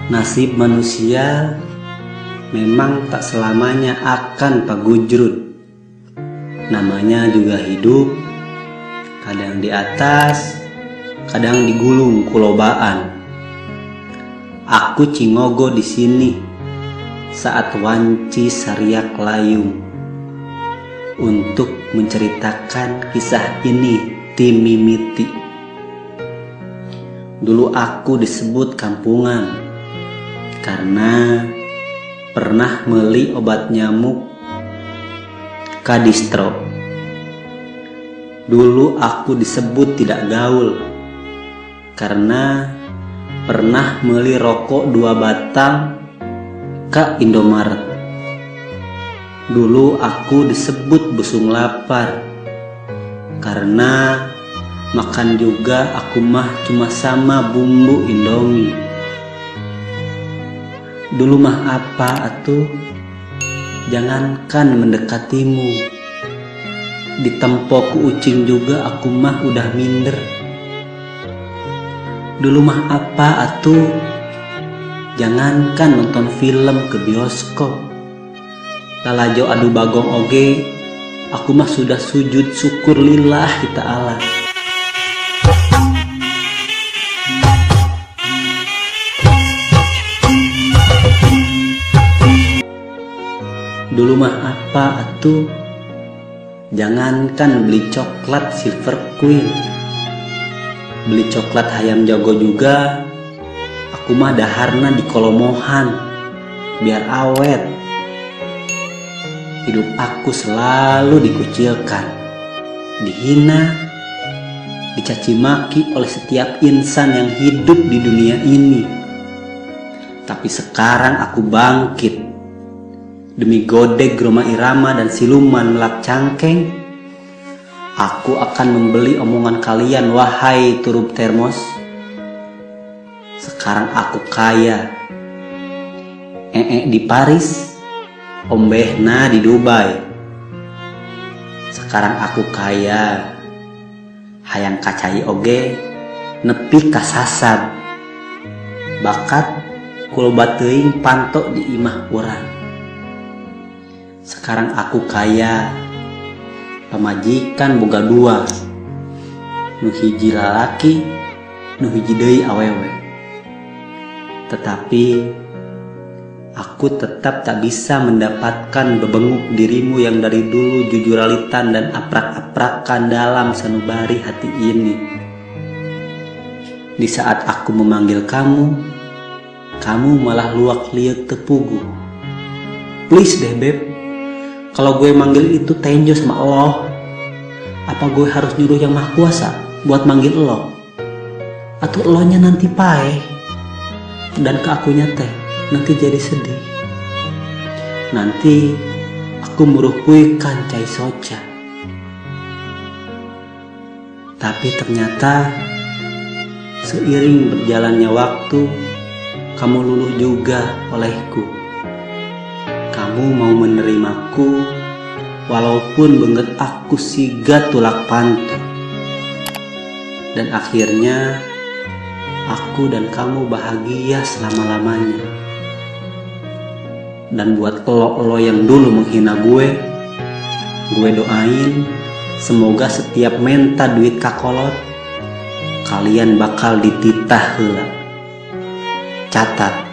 Nasib manusia memang tak selamanya akan pagujrut. Namanya juga hidup, kadang di atas, kadang digulung kulobaan. Aku cingogo di sini saat wanci sariak layung untuk menceritakan kisah ini timimiti. Dulu aku disebut kampungan karena pernah beli obat nyamuk kadistro. Dulu aku disebut tidak gaul karena pernah beli rokok 2 batang ke Indomaret. Dulu aku disebut busung lapar karena makan juga aku mah cuma sama bumbu Indomie. Dulu mah apa atuh? Jangankan mendekatimu, ditempo ku ucing juga aku mah udah minder. Dulu mah apa atuh? Jangankan nonton film ke bioskop, lalajo adu bagong oge, aku mah sudah sujud syukur lillahi ta'ala. Dulu mah apa atuh? Jangankan beli coklat Silver Queen, beli coklat hayam jago juga aku mah daharna dikolomohan biar awet. Hidup aku selalu dikucilkan, dihina, dicaci maki oleh setiap insan yang hidup di dunia ini. Tapi sekarang aku bangkit demi godek Roma Irama dan siluman melak cangkeng. Aku akan membeli omongan kalian, wahai turup termos. Sekarang aku kaya, di Paris, ombehna di Dubai. Sekarang aku kaya, hayang kacai oge, nepi kasasab. Bakat kuloba teuing pantok di imah urang. Sekarang aku kaya, pamajikan boga 2, nu hiji lalaki, nu hiji deui awewe. Tetapi aku tetap tak bisa mendapatkan bebenguk dirimu yang dari dulu jujuralitan dan aprak-aprakan dalam sanubari hati ini. Di saat aku memanggil kamu, kamu malah luak liuk tepugu. Please deh beb, kalau gue manggil itu tenjo sama Allah, apa gue harus nyuruh yang maha kuasa buat manggil lo? Atau elonya nanti paeh dan ke akunya teh nanti jadi sedih. Nanti aku muruh-kui kancai soca. Tapi ternyata seiring berjalannya waktu, kamu luluh juga olehku. Kamu mau menerimaku walaupun banget aku siga tulak pantu. Dan akhirnya aku dan kamu bahagia selama-lamanya. Dan buat elo-elo yang dulu menghina gue doain semoga setiap menta duit kakolot, kalian bakal dititah heula. Catat,